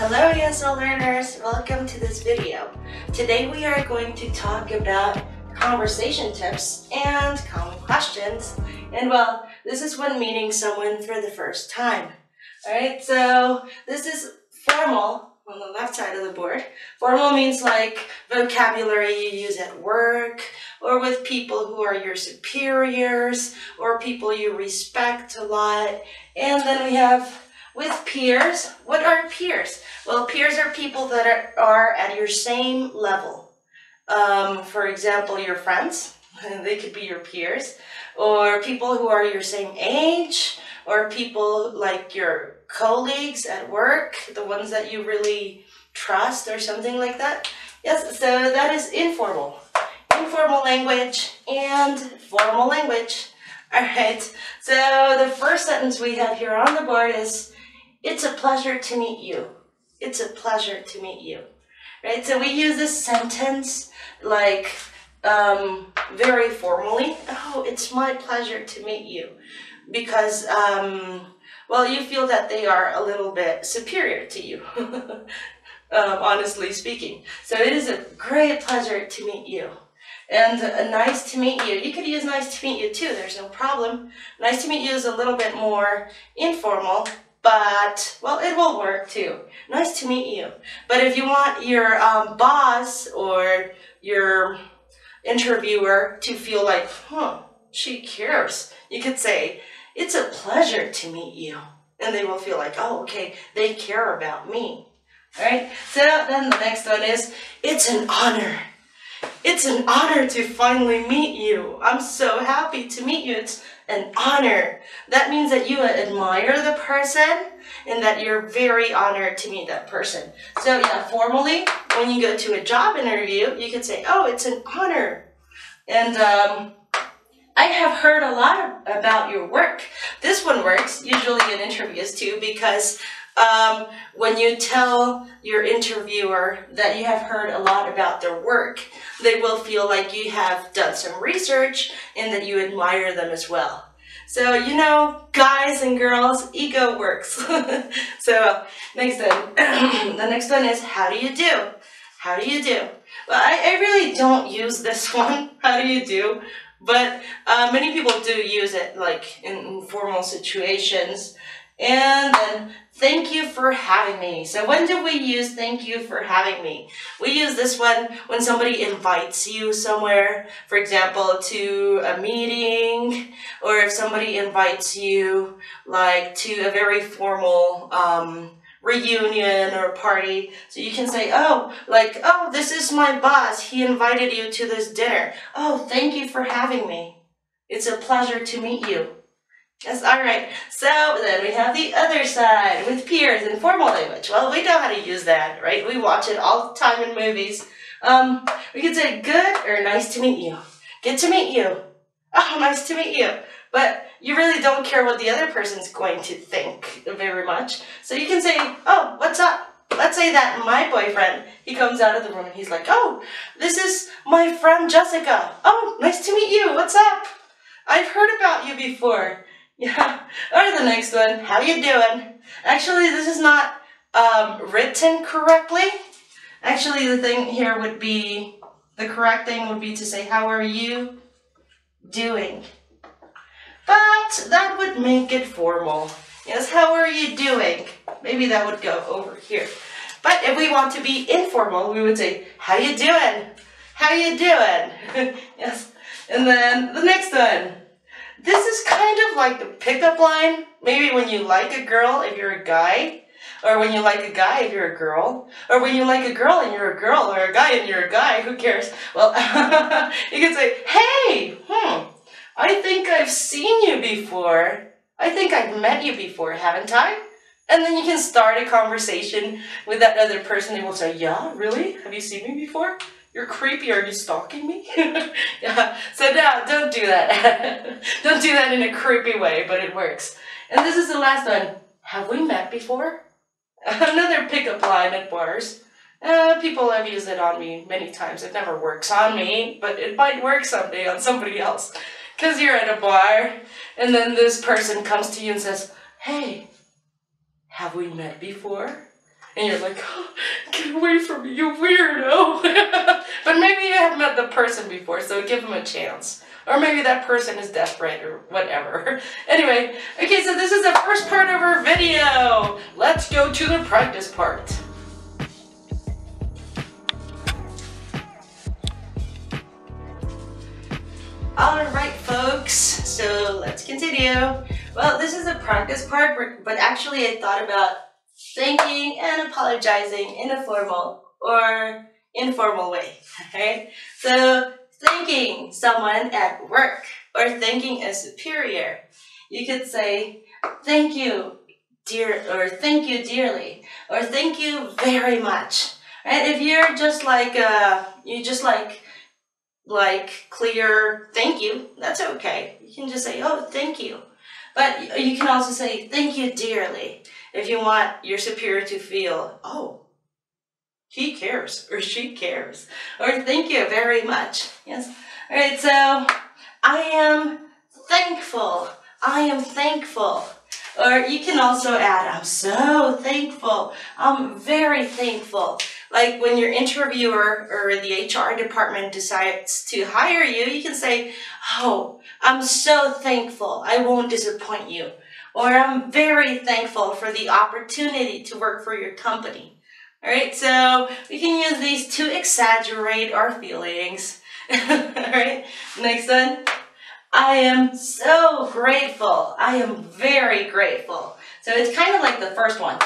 Hello ESL learners, welcome to this video. Today we are going to talk about conversation tips and common questions. And well, this is when meeting someone for the first time. Alright, so this is formal on the left side of the board. Formal means like vocabulary you use at work or with people who are your superiors or people you respect a lot. And then we have with peers. What are peers? Well, peers are people that are at your same level. For example, your friends, they could be your peers, or people who are your same age, or people like your colleagues at work, the ones that you really trust or something like that. Yes, so that is informal. Informal language and formal language. All right, so the first sentence we have here on the board is, "It's a pleasure to meet you." It's a pleasure to meet you. Right? So we use this sentence like very formally. Oh, it's my pleasure to meet you. Because, well, you feel that they are a little bit superior to you, honestly speaking. So it is a great pleasure to meet you. And nice to meet you. You could use nice to meet you too, there's no problem. Nice to meet you is a little bit more informal, but, well, it will work too. Nice to meet you. But if you want your boss or your interviewer to feel like, she cares, you could say, "It's a pleasure to meet you." And they will feel like, oh, okay, they care about me. All right? So then the next one is, "It's an honor." It's an honor to finally meet you. I'm so happy to meet you. It's an honor. That means that you admire the person and that you're very honored to meet that person. So yeah, formally, when you go to a job interview, you could say, "Oh, it's an honor." And I have heard a lot about your work. This one works usually in interviews too, because when you tell your interviewer that you have heard a lot about their work, they will feel like you have done some research and that you admire them as well. So, you know, guys and girls, ego works. So, next one. The next one is, "How do you do?" How do you do? Well, I really don't use this one, how do you do? But many people do use it like in informal situations. And then, "Thank you for having me." So when do we use "thank you for having me"? We use this one when somebody invites you somewhere, for example, to a meeting, or if somebody invites you like to a very formal reunion or party. So you can say, oh, like, "Oh, this is my boss. He invited you to this dinner. Oh, thank you for having me. It's a pleasure to meet you." Yes, all right. So then we have the other side with peers and formal language. Well, we know how to use that, right? We watch it all the time in movies. We could say "good" or "nice to meet you." Good to meet you. Oh, nice to meet you. But you really don't care what the other person's going to think very much. So you can say, "Oh, what's up?" Let's say that my boyfriend, he comes out of the room and he's like, "Oh, this is my friend Jessica. Oh, nice to meet you. What's up? I've heard about you before." Yeah. Or the next one, "How you doing?" Actually, this is not written correctly. Actually, the thing here would be, the correct thing would be to say, "How are you doing?" But that would make it formal. Yes, "How are you doing?" Maybe that would go over here. But if we want to be informal, we would say, "How you doing? How you doing?" Yes. And then the next one. This is kind of like the pickup line. Maybe when you like a girl if you're a guy, or when you like a guy if you're a girl, or when you like a girl and you're a girl, or a guy and you're a guy, who cares? Well, you can say, "Hey, I think I've seen you before. I think I've met you before, haven't I?" And then you can start a conversation with that other person. They will say, "Yeah, really? Have you seen me before? You're creepy. Are you stalking me?" Yeah. So no, don't do that. Don't do that in a creepy way, but it works. And this is the last one. "Have we met before?" Another pickup line at bars. People have used it on me many times. It never works on me, but it might work someday on somebody else. Because you're at a bar, and then this person comes to you and says, "Hey, have we met before?" And you're like, oh, get away from me, you weirdo. But maybe you have met the person before, so give them a chance. Or maybe that person is desperate or whatever. Anyway, okay, so this is the first part of our video. Let's go to the practice part. Alright folks, so let's continue. Well, this is the practice part, but actually I thought about thanking and apologizing in a formal or informal way, right? So thanking someone at work or thanking a superior. You could say, thank you, dear, or thank you dearly, or thank you very much, right? If you're just like, you just like clear thank you, that's okay. You can just say, oh, thank you. But you can also say, thank you dearly, if you want your superior to feel, oh, he cares or she cares, or thank you very much. Yes. All right, so I am thankful. I am thankful. Or you can also add, I'm so thankful. I'm very thankful. Like when your interviewer or the HR department decides to hire you, you can say, oh, I'm so thankful. I won't disappoint you. Or I'm very thankful for the opportunity to work for your company. All right, so we can use these to exaggerate our feelings. All right, next one. I am so grateful. I am very grateful. So it's kind of like the first one.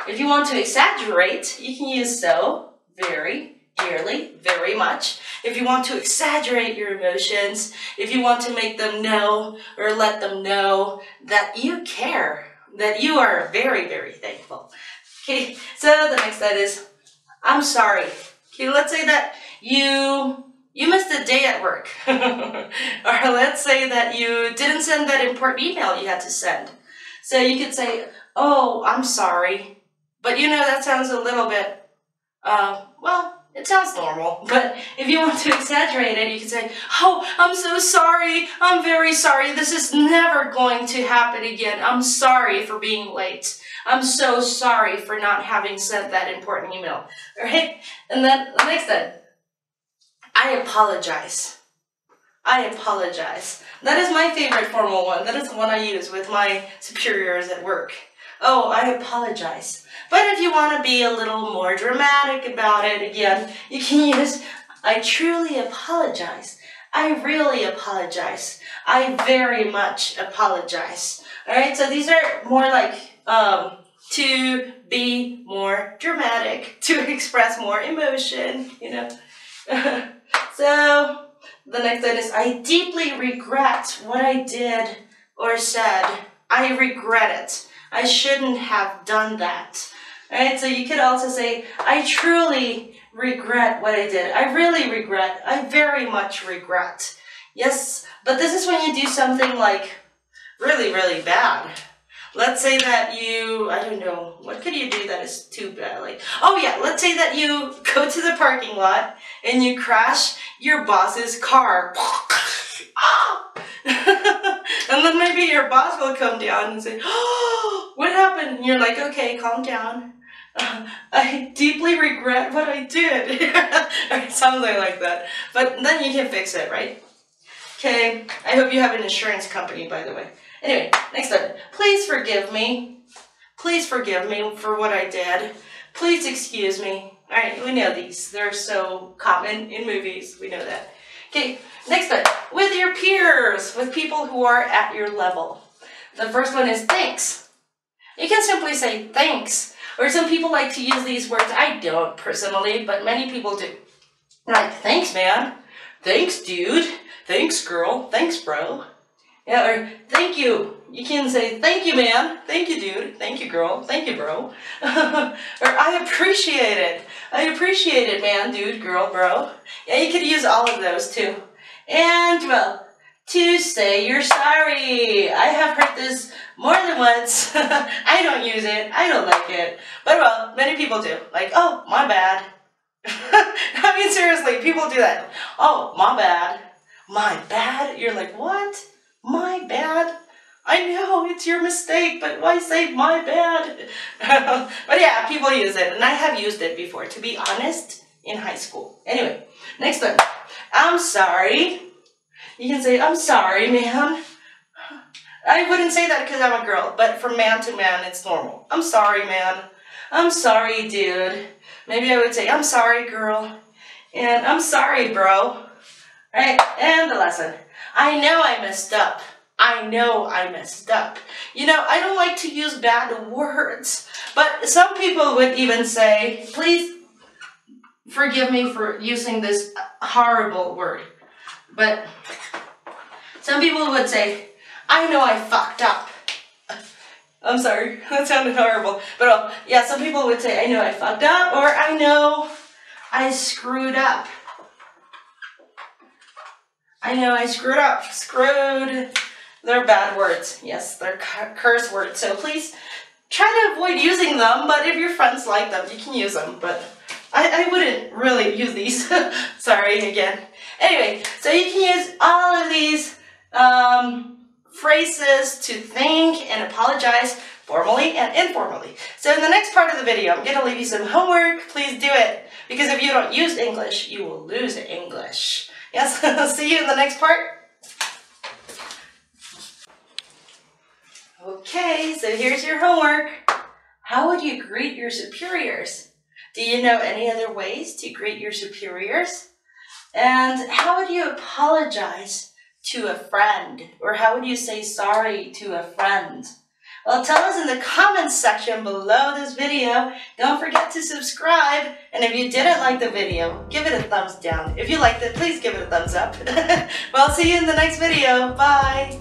If you want to exaggerate, you can use so, very, dearly, very much. If you want to exaggerate your emotions, if you want to make them know or let them know that you care, that you are very, very thankful. Okay, so the next slide is, I'm sorry. Okay, let's say that you missed a day at work. Or let's say that you didn't send that important email you had to send. So you could say, oh, I'm sorry. But you know, that sounds a little bit, well, it sounds normal. But if you want to exaggerate it, you can say, oh, I'm so sorry. I'm very sorry. This is never going to happen again. I'm sorry for being late. I'm so sorry for not having sent that important email. All right? And then the next one, I apologize. I apologize. That is my favorite formal one. That is the one I use with my superiors at work. Oh, I apologize. But if you want to be a little more dramatic about it, again, you can use, I truly apologize. I really apologize. I very much apologize. All right, so these are more like to be more dramatic, to express more emotion, you know. So the next one is, I deeply regret what I did or said. I regret it. I shouldn't have done that. All right, so you could also say, I truly regret what I did. I really regret. I very much regret. Yes, but this is when you do something like really, really bad. Let's say that you, I don't know, what could you do that is too bad? Like, oh yeah, let's say that you go to the parking lot and you crash your boss's car. And then maybe your boss will come down and say, oh, what happened? And you're like, okay, calm down. I deeply regret what I did. Or something like that. But then you can fix it, right? Okay, I hope you have an insurance company, by the way. Anyway, next one. Please forgive me. Please forgive me for what I did. Please excuse me. All right, we know these. They're so common in movies. We know that. Okay, next one. With your peers, with people who are at your level. The first one is thanks. You can simply say thanks. Or some people like to use these words. I don't personally, but many people do. Like, thanks, man. Thanks, dude. Thanks, girl. Thanks, bro. Yeah, or thank you. You can say, thank you, man. Thank you, dude. Thank you, girl. Thank you, bro. Or I appreciate it. I appreciate it, man, dude, girl, bro. Yeah, you could use all of those too. And, well, to say you're sorry. I have heard this more than once. I don't use it. I don't like it. But, well, many people do. Like, oh, my bad. I mean, seriously, people do that. Oh, my bad. My bad? You're like, what? My bad? I know it's your mistake, but why say my bad? But yeah, people use it, and I have used it before, to be honest, in high school. Anyway, next one. I'm sorry. You can say, I'm sorry, man. I wouldn't say that because I'm a girl, but from man to man, it's normal. I'm sorry, man. I'm sorry, dude. Maybe I would say, I'm sorry, girl. And I'm sorry, bro. Right? And the last one. I know I messed up. I know I messed up. You know, I don't like to use bad words, but some people would even say, please forgive me for using this horrible word. But some people would say, I know I fucked up. I'm sorry, that sounded horrible. But yeah, some people would say, I know I fucked up, or I know I screwed up. I know I screwed up. Screwed. They're bad words. Yes, they're curse words. So please try to avoid using them, but if your friends like them, you can use them. But I wouldn't really use these. Sorry again. Anyway, so you can use all of these phrases to thank and apologize formally and informally. So in the next part of the video, I'm going to leave you some homework. Please do it, because if you don't use English, you will lose English. Yes, I'll see you in the next part. Okay, so here's your homework. How would you greet your superiors? Do you know any other ways to greet your superiors? And how would you apologize to a friend? Or how would you say sorry to a friend? Well, tell us in the comments section below this video. Don't forget to subscribe. And if you didn't like the video, give it a thumbs down. If you liked it, please give it a thumbs up. Well, I'll see you in the next video. Bye.